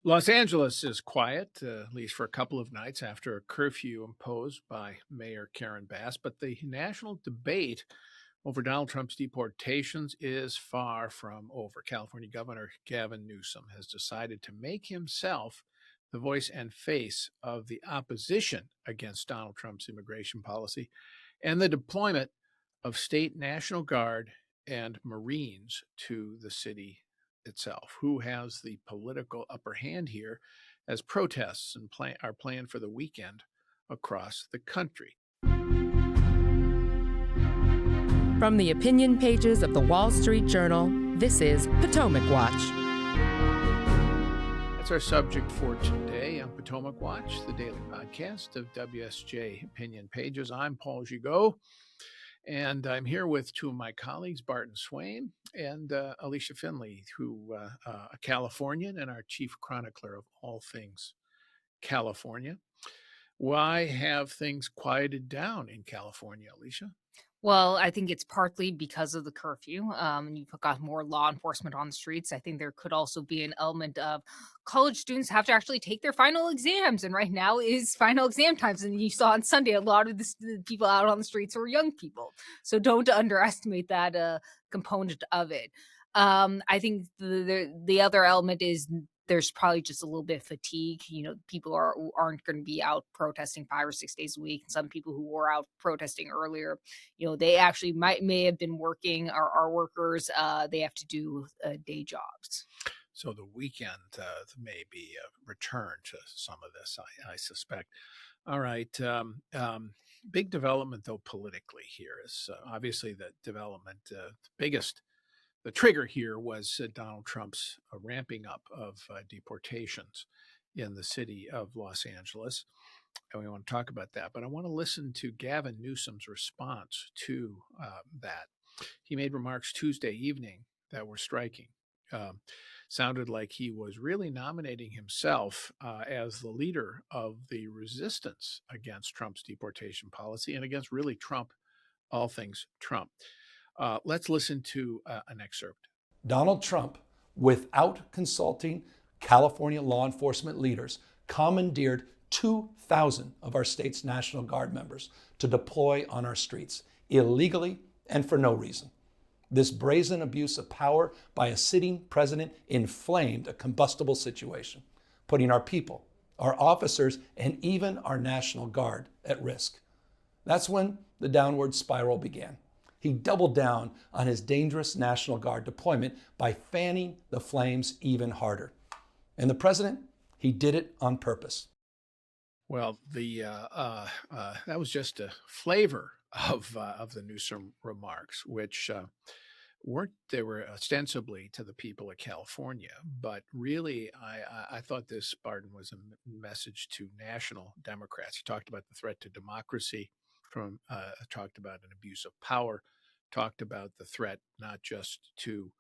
Los Angeles is quiet, at least for a couple of nights after a curfew imposed by Mayor Karen Bass. But the national debate over Donald Trump's deportations is far from over. California Governor Gavin Newsom has decided to make himself the voice and face of the opposition against Donald Trump's immigration policy and the deployment of state National Guard and Marines to the city itself. Who has the political upper hand here as protests are planned for the weekend across the country? From the opinion pages of the Wall Street Journal, this is Potomac Watch. That's our subject for today on Potomac Watch, the daily podcast of WSJ Opinion pages. I'm Paul Gigot, and I'm here with two of my colleagues, Barton Swain and Alicia Finley, who a Californian and our chief chronicler of all things California. Why have things quieted down in California, Alicia? Well, I think it's partly because of the curfew. And you've got more law enforcement on the streets. I think there could also be an element of college students have to actually take their final exams. And right now is final exam times. And you saw on Sunday, a lot of the people out on the streets were young people. So don't underestimate that component of it. I think the other element is there's probably just a little bit of fatigue. People aren't going to be out protesting 5 or 6 days a week. Some people who were out protesting earlier, they actually may have been working, or are workers. They have to do day jobs. So the weekend may be a return to some of this, I suspect. All right. Big development, though, politically here is obviously the development. The trigger here was Donald Trump's ramping up of deportations in the city of Los Angeles. And we want to talk about that. But I want to listen to Gavin Newsom's response to that. He made remarks Tuesday evening that were striking. Sounded like he was really nominating himself as the leader of the resistance against Trump's deportation policy and against really Trump, all things Trump. Let's listen to an excerpt. Donald Trump, without consulting California law enforcement leaders, commandeered 2,000 of our state's National Guard members to deploy on our streets, illegally and for no reason. This brazen abuse of power by a sitting president inflamed a combustible situation, putting our people, our officers, and even our National Guard at risk. That's when the downward spiral began. He doubled down on his dangerous National Guard deployment by fanning the flames even harder. And the president, he did it on purpose. Well, that was just a flavor of the Newsom remarks, which they were ostensibly to the people of California, but really, I thought this, Barton, was a message to national Democrats. He talked about the threat to democracy, talked about an abuse of power, talked about the threat not just to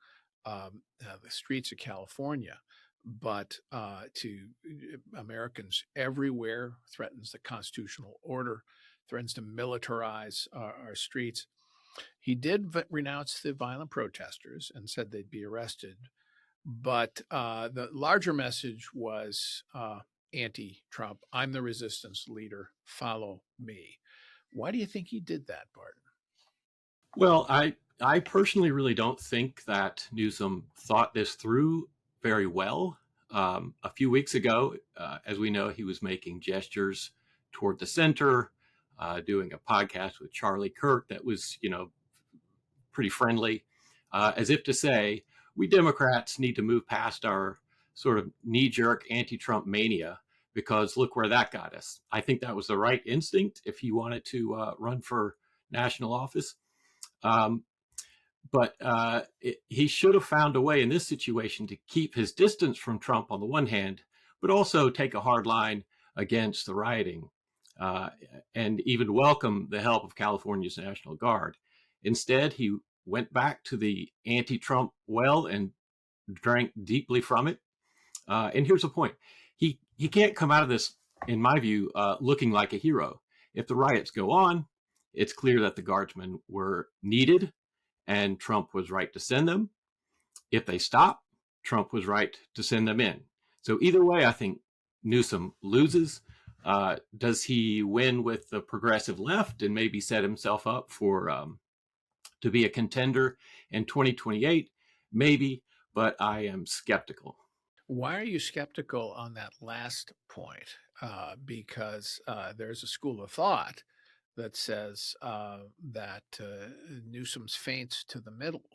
the streets of California, but to Americans everywhere, threatens the constitutional order, threatens to militarize our streets. He did renounce the violent protesters and said they'd be arrested, but the larger message was anti-Trump. I'm the resistance leader. Follow me. Why do you think he did that, Barton? Well, I personally really don't think that Newsom thought this through very well. A few weeks ago, as we know, he was making gestures toward the center, doing a podcast with Charlie Kirk that was, pretty friendly, as if to say, we Democrats need to move past our sort of knee-jerk anti-Trump mania, because look where that got us. I think that was the right instinct if he wanted to run for national office. But he should have found a way in this situation to keep his distance from Trump on the one hand, but also take a hard line against the rioting and even welcome the help of California's National Guard. Instead, he went back to the anti-Trump well and drank deeply from it. And here's the point. He can't come out of this, in my view, looking like a hero. If the riots go on, it's clear that the guardsmen were needed and Trump was right to send them. If they stop, Trump was right to send them in. So either way, I think Newsom loses. Does he win with the progressive left and maybe set himself up for to be a contender in 2028? Maybe, but I am skeptical. Why are you skeptical on that last point? Because there's a school of thought that says that Newsom's feints to the middle,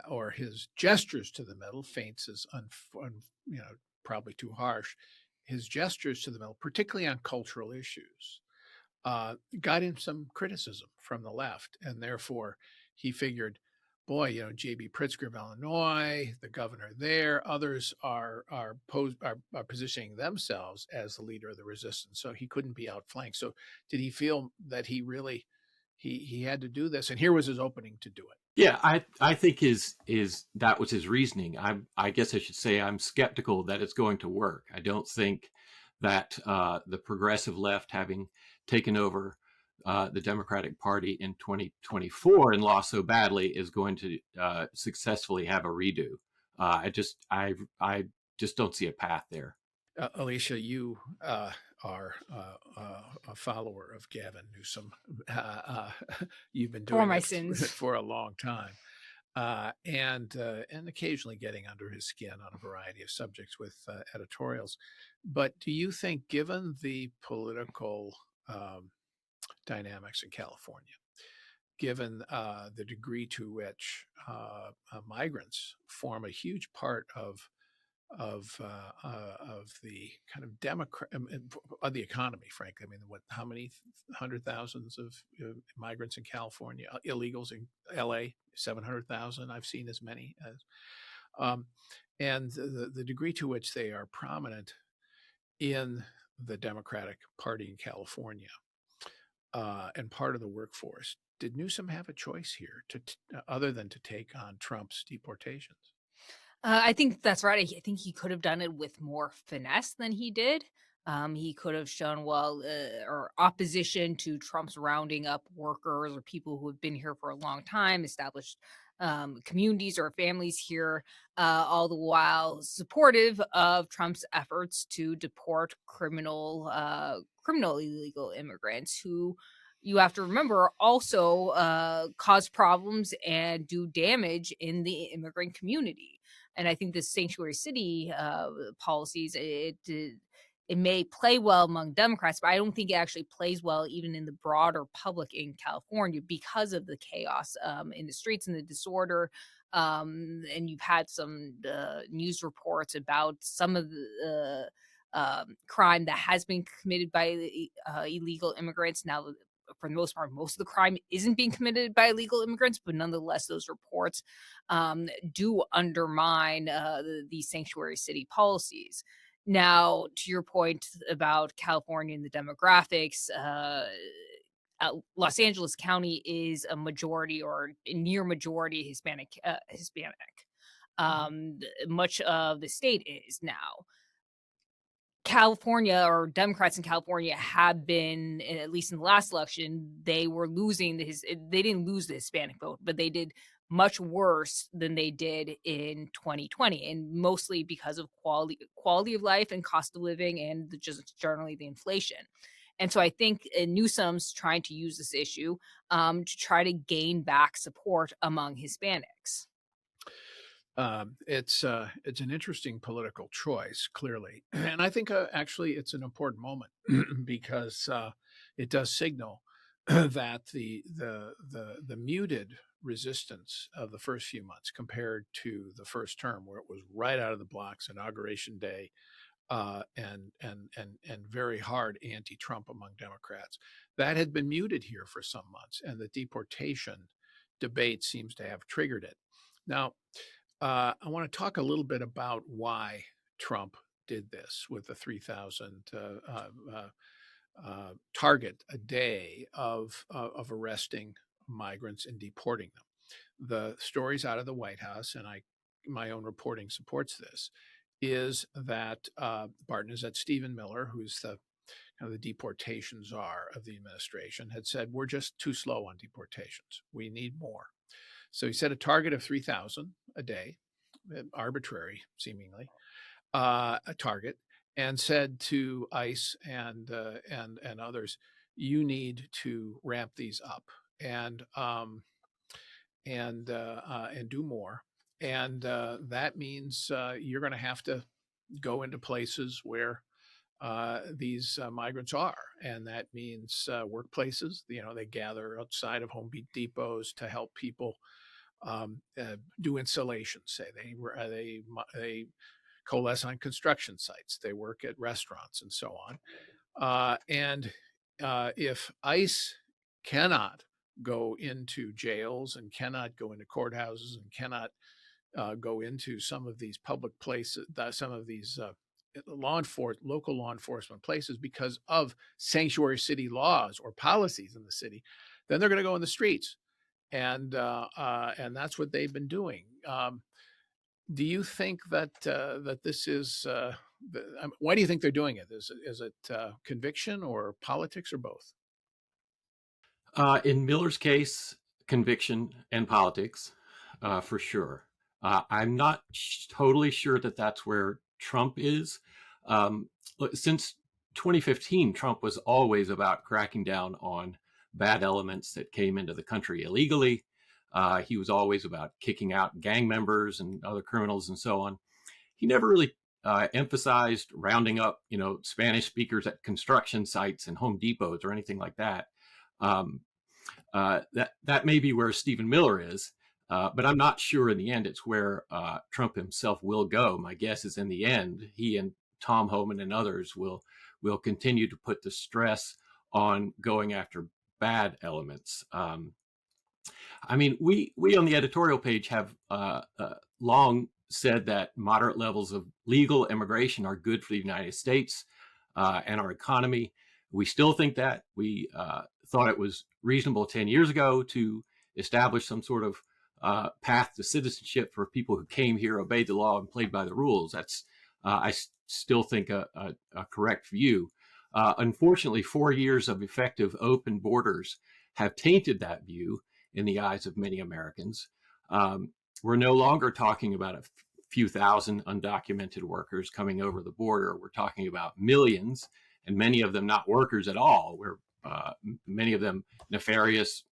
or his gestures to the middle, feints is probably too harsh. His gestures to the middle, particularly on cultural issues, got him some criticism from the left, and therefore he figured, boy, J.B. Pritzker of Illinois, the governor there, others are positioning themselves as the leader of the resistance, so he couldn't be outflanked. So did he feel that he really he had to do this, and here was his opening to do it? Yeah, I think his that was his reasoning. I guess I should say I'm skeptical that it's going to work. I don't think that the progressive left, having taken over the Democratic Party in 2024 and lost so badly, is going to successfully have a redo. I just don't see a path there. Alicia, you are a follower of Gavin Newsom. You've been For doing my it sins. for a long time, and occasionally getting under his skin on a variety of subjects with editorials. But do you think, given the political dynamics in California, given the degree to which migrants form a huge part of the kind of of the economy, frankly. I mean, how many hundred thousands of migrants in California, illegals in LA, 700,000. I've seen as many as, and the degree to which they are prominent in the Democratic Party in California, and part of the workforce. Did Newsom have a choice here other than to take on Trump's deportations? I think that's right. I think he could have done it with more finesse than he did. He could have shown, or opposition to Trump's rounding up workers or people who have been here for a long time, established communities or families here, all the while supportive of Trump's efforts to deport criminal illegal immigrants who, you have to remember, also cause problems and do damage in the immigrant community. And I think the sanctuary city policies, it may play well among Democrats, but I don't think it actually plays well even in the broader public in California because of the chaos in the streets and the disorder. And you've had some news reports about some of the crime that has been committed by illegal immigrants. Now, for the most part, most of the crime isn't being committed by illegal immigrants, but nonetheless, those reports do undermine these sanctuary city policies. Now, to your point about California and the demographics, Los Angeles County is a majority or a near majority Hispanic. Much of the state is now. California, or Democrats in California, have been, at least in the last election, they were losing they didn't lose the Hispanic vote, but they did much worse than they did in 2020, and mostly because of quality of life and cost of living and just generally the inflation. And so I think Newsom's trying to use this issue to try to gain back support among Hispanics. It's an interesting political choice, clearly, and I think actually it's an important moment because it does signal that the muted resistance of the first few months compared to the first term, where it was right out of the blocks, inauguration day, and very hard anti-Trump among Democrats, that had been muted here for some months, and the deportation debate seems to have triggered it. Now, I want to talk a little bit about why Trump did this with the 3,000 target a day of arresting migrants and deporting them. The stories out of the White House, and my own reporting supports this, is that Barton is that Stephen Miller, who's the kind of the deportation czar of the administration, had said, we're just too slow on deportations. We need more. So he set a target of 3,000 a day, arbitrary seemingly, a target, and said to ICE and others, "You need to ramp these up and and do more." And that means you're going to have to go into places where these migrants are, and that means workplaces. You know, they gather outside of Home Depots to help people do installations. Say they coalesce on construction sites. They work at restaurants and so on. And if ICE cannot go into jails and cannot go into courthouses and cannot go into some of these public places, some of these local law enforcement places because of sanctuary city laws or policies in the city, then they're going to go in the streets, and that's what they've been doing. Do you think that that this is? Why do you think they're doing it? Is it conviction or politics or both? In Miller's case, conviction and politics, for sure. I'm not totally sure that that's where Trump is. Since 2015, Trump was always about cracking down on bad elements that came into the country illegally. He was always about kicking out gang members and other criminals and so on. He never really emphasized rounding up, Spanish speakers at construction sites and Home Depots or anything like that. Um, that may be where Stephen Miller is, but I'm not sure in the end it's where Trump himself will go. My guess is in the end, he and Tom Homan and others will continue to put the stress on going after bad elements. I mean, we on the editorial page have long said that moderate levels of legal immigration are good for the United States and our economy. We still think that. We thought it was reasonable 10 years ago to establish some sort of path to citizenship for people who came here, obeyed the law, and played by the rules. That's, I still think, a correct view. Unfortunately, 4 years of effective open borders have tainted that view in the eyes of many Americans. We're no longer talking about a few thousand undocumented workers coming over the border. We're talking about millions, and many of them not workers at all. Many of them nefarious,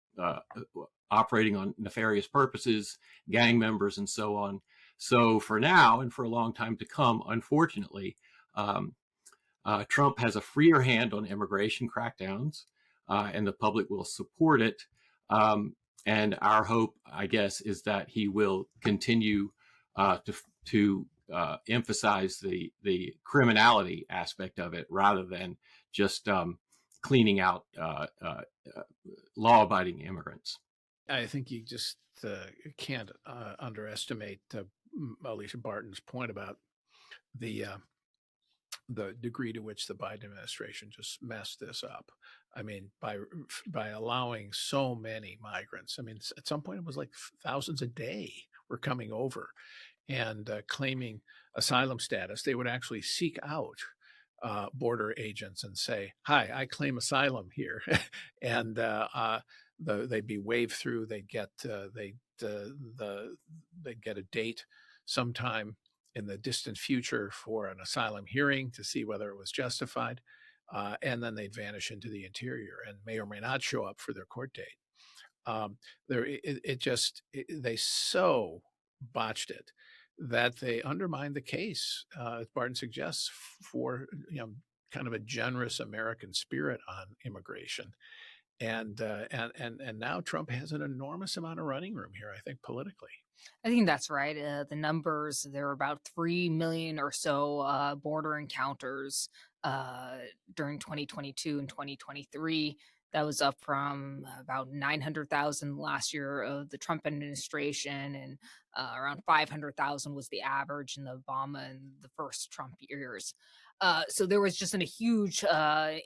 operating on nefarious purposes, gang members, and so on. So for now and for a long time to come, unfortunately, Trump has a freer hand on immigration crackdowns, and the public will support it. And our hope, I guess, is that he will continue to emphasize the criminality aspect of it rather than just cleaning out law-abiding immigrants. I think you just can't underestimate Alicia Barton's point about the degree to which the Biden administration just messed this up. I mean, by allowing so many migrants. I mean, at some point it was like thousands a day were coming over and claiming asylum status. They would actually seek out border agents and say, "Hi, I claim asylum here," and they'd be waved through. They'd get they'd get a date sometime in the distant future for an asylum hearing to see whether it was justified, and then they'd vanish into the interior and may or may not show up for their court date. They so botched it that they undermined the case, as Barton suggests, for kind of a generous American spirit on immigration. And now Trump has an enormous amount of running room here, I think, politically. I think that's right. The numbers, there were about 3 million or so border encounters during 2022 and 2023. That was up from about 900,000 last year of the Trump administration, and around 500,000 was the average in the Obama and the first Trump years. So there was just a huge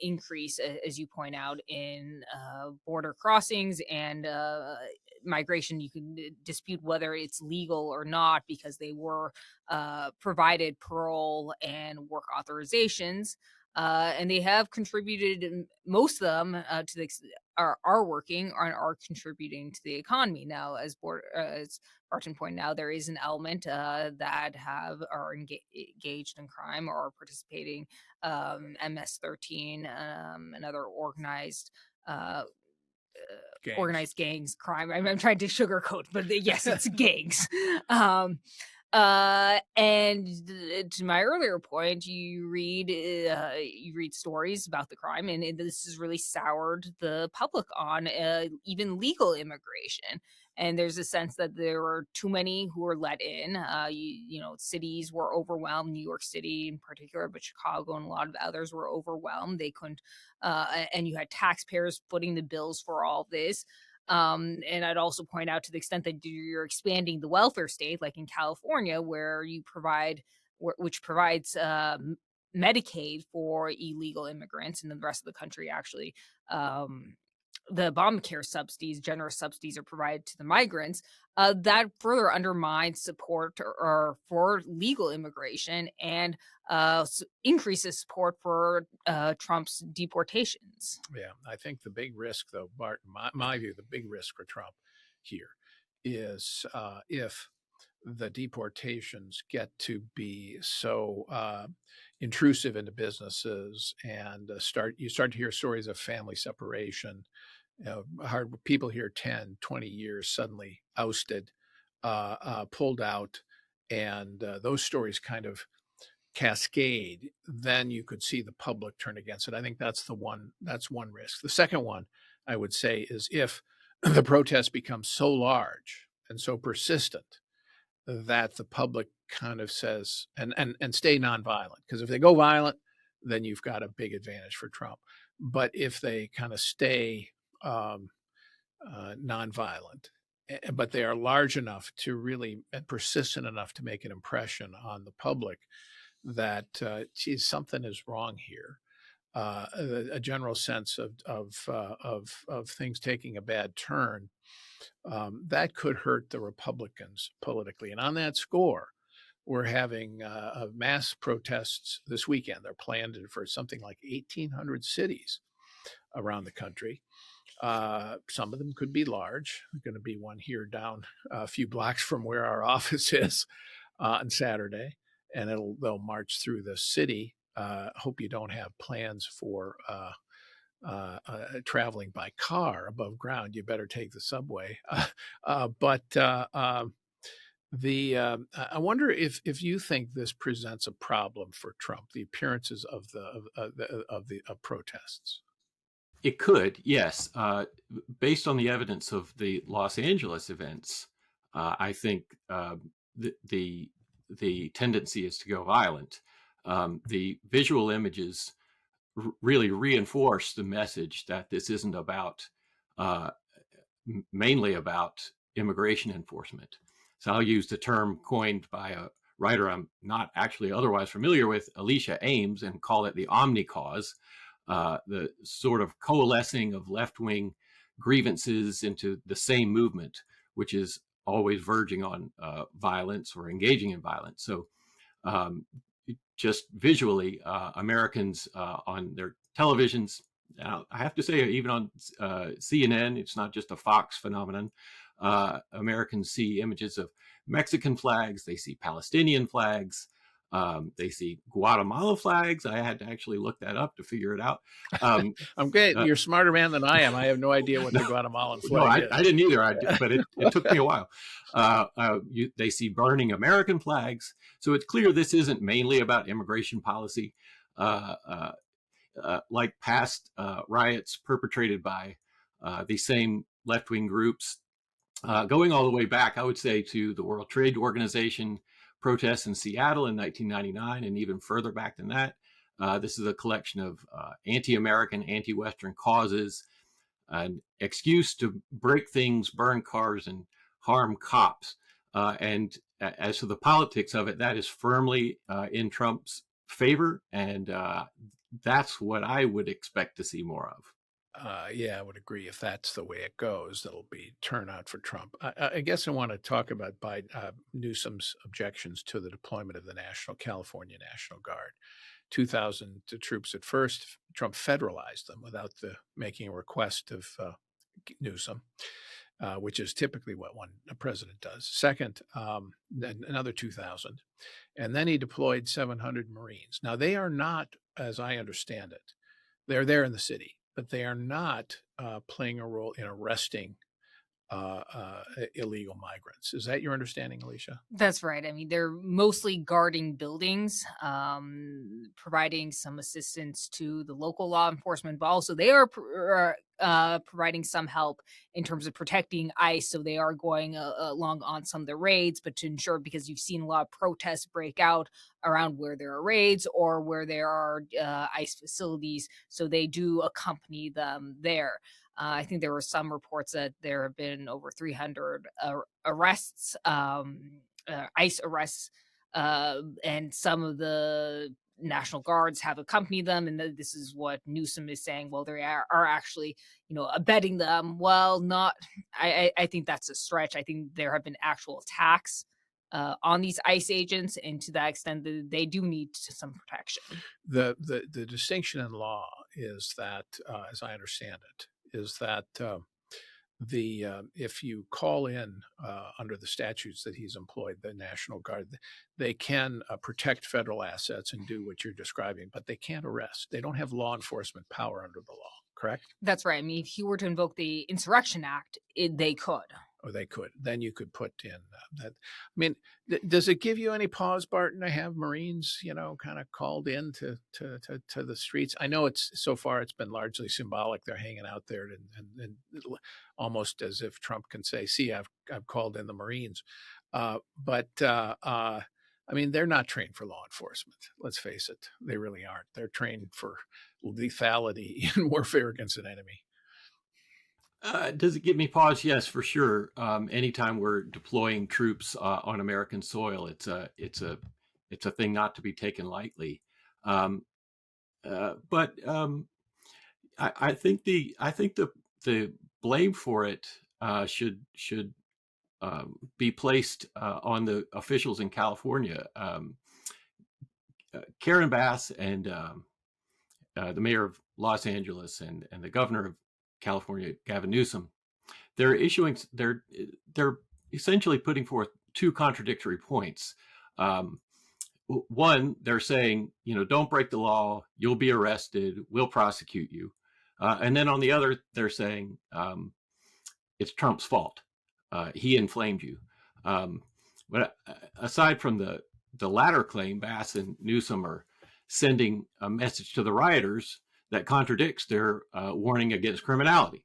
increase, as you point out, in border crossings and migration. You can dispute whether it's legal or not because they were provided parole and work authorizations. And they have contributed, most of them, to the are working and are contributing to the economy. Now, as Barton pointed out, there is an element that are engaged in crime or are participating, MS-13, and other uh, Gangs. organized gangs crime. I'm trying to sugarcoat, but yes, it's gangs. Um, and to my earlier point, you read stories about the crime, and this has really soured the public on even legal immigration. And there's a sense that there were too many who were let in. Cities were overwhelmed. New York City, in particular, but Chicago and a lot of others were overwhelmed. They couldn't, and you had taxpayers footing the bills for all this. And I'd also point out, to the extent that you're expanding the welfare state, like in California, where which provides Medicaid for illegal immigrants, and then the rest of the country actually, the Obamacare subsidies, generous subsidies, are provided to the migrants. That further undermines support or for legal immigration, and increases support for Trump's deportations. Yeah, I think the big risk, though, Bart, my view, the big risk for Trump here is if the deportations get to be so intrusive into businesses, and you start to hear stories of family separation. Hard people here 10, 20 years suddenly ousted, pulled out, and those stories kind of cascade, then you could see the public turn against it. I think that's one risk. The second one, I would say, is if the protests become so large and so persistent that the public kind of says, and stay nonviolent, because if they go violent, then you've got a big advantage for Trump. But if they kind of stay um, nonviolent, but they are large enough to really, and persistent enough to make an impression on the public that, geez, something is wrong here. A general sense of things taking a bad turn, that could hurt the Republicans politically. And on that score, we're having mass protests this weekend. They're planned for something like 1,800 cities around the country. Some of them could be large. There's going to be one here down a few blocks from where our office is on Saturday, and they'll march through the city. Hope you don't have plans for traveling by car above ground. You better take the subway. I wonder if you think this presents a problem for Trump, the appearances of the protests. It could, yes. Based on the evidence of the Los Angeles events, I think the tendency is to go violent. The visual images really reinforce the message that this isn't about mainly about immigration enforcement. So I'll use the term coined by a writer I'm not actually otherwise familiar with, Alicia Ames, and call it the omni cause. The sort of coalescing of left-wing grievances into the same movement, which is always verging on violence or engaging in violence. So um, just visually, Americans on their televisions, I have to say, even on CNN, it's not just a Fox phenomenon. Americans see images of Mexican flags, they see Palestinian flags, they see Guatemala flags. I had to actually look that up to figure it out. I'm good. You're a smarter man than I am. I have no idea what the Guatemalan flag is. I didn't either. But it took me a while. They see burning American flags. So it's clear this isn't mainly about immigration policy, like past riots perpetrated by these same left-wing groups. Going all the way back, I would say, to the World Trade Organization protests in Seattle in 1999, and even further back than that. This is a collection of anti-American, anti-Western causes, an excuse to break things, burn cars, and harm cops. And as to the politics of it, that is firmly in Trump's favor, and that's what I would expect to see more of. Yeah, I would agree. If that's the way it goes, that'll be turnout for Trump. I guess I want to talk about Newsom's objections to the deployment of the California National Guard. 2,000 troops at first. Trump federalized them without making a request of Newsom, which is typically what a president does. Second, then another 2,000. And then he deployed 700 Marines. Now, they are not, as I understand it, they're there in the city, but they are not playing a role in arresting illegal migrants. Is that your understanding, Alicia? That's right. I mean, they're mostly guarding buildings, providing some assistance to the local law enforcement, but also they are providing some help in terms of protecting ICE. So they are going along on some of the raids, but to ensure, because you've seen a lot of protests break out around where there are raids or where there are ICE facilities. So they do accompany them there. I think there were some reports that there have been over 300 arrests, ICE arrests, and some of the National Guards have accompanied them. And this is what Newsom is saying. Well, they are actually, abetting them. Well, not. I think that's a stretch. I think there have been actual attacks on these ICE agents, and to that extent, they do need some protection. The distinction in law is that, as I understand it, is that if you call in under the statutes that he's employed, the National Guard, they can protect federal assets and do what you're describing, but they can't arrest. They don't have law enforcement power under the law, correct? That's right. I mean, if he were to invoke the Insurrection Act, they could. Or they could. Then you could put in that. I mean, does it give you any pause, Barton, to have Marines, kind of called in to the streets? I know so far it's been largely symbolic. They're hanging out there and almost as if Trump can say, "See, I've called in the Marines," but I mean, they're not trained for law enforcement. Let's face it, they really aren't. They're trained for lethality in warfare against an enemy. Does it give me pause? Yes, for sure. Anytime we're deploying troops on American soil, it's a thing not to be taken lightly. But I think the blame for it should be placed on the officials in California. Karen Bass and the mayor of Los Angeles and the governor of California, Gavin Newsom, they're essentially putting forth two contradictory points. One, they're saying, don't break the law, you'll be arrested, we'll prosecute you. And then on the other, they're saying it's Trump's fault. He inflamed you. But aside from the latter claim, Bass and Newsom are sending a message to the rioters that contradicts their warning against criminality.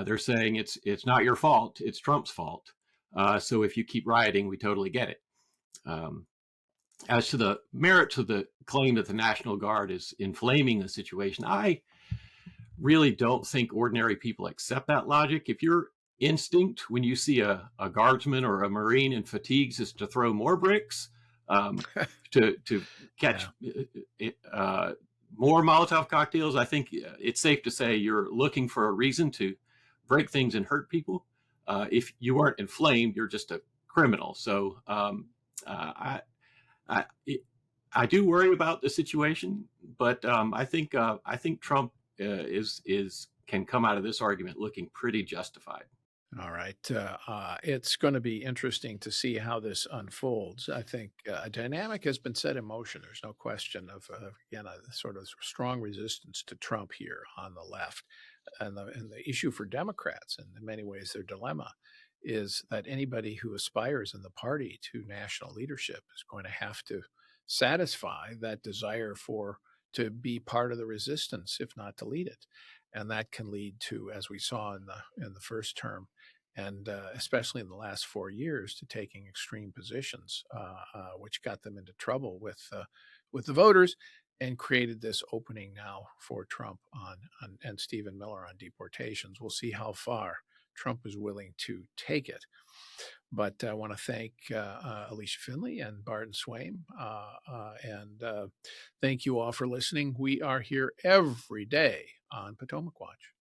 They're saying it's not your fault, it's Trump's fault. So if you keep rioting, we totally get it. As to the merits of the claim that the National Guard is inflaming the situation, I really don't think ordinary people accept that logic. If your instinct when you see a guardsman or a Marine in fatigues is to throw more bricks, to catch more Molotov cocktails, I think it's safe to say you're looking for a reason to break things and hurt people. If you weren't inflamed, you're just a criminal. So I do worry about the situation, but I think Trump can come out of this argument looking pretty justified. All right. It's going to be interesting to see how this unfolds. I think a dynamic has been set in motion. There's no question of, again, a sort of strong resistance to Trump here on the left. And the issue for Democrats, and in many ways their dilemma, is that anybody who aspires in the party to national leadership is going to have to satisfy that desire to be part of the resistance, if not to lead it. And that can lead to, as we saw in the first term, and especially in the last 4 years, to taking extreme positions, which got them into trouble with the voters and created this opening now for Trump and Stephen Miller on deportations. We'll see how far Trump is willing to take it. But I want to thank Alicia Finley and Barton Swaim, and thank you all for listening. We are here every day on Potomac Watch.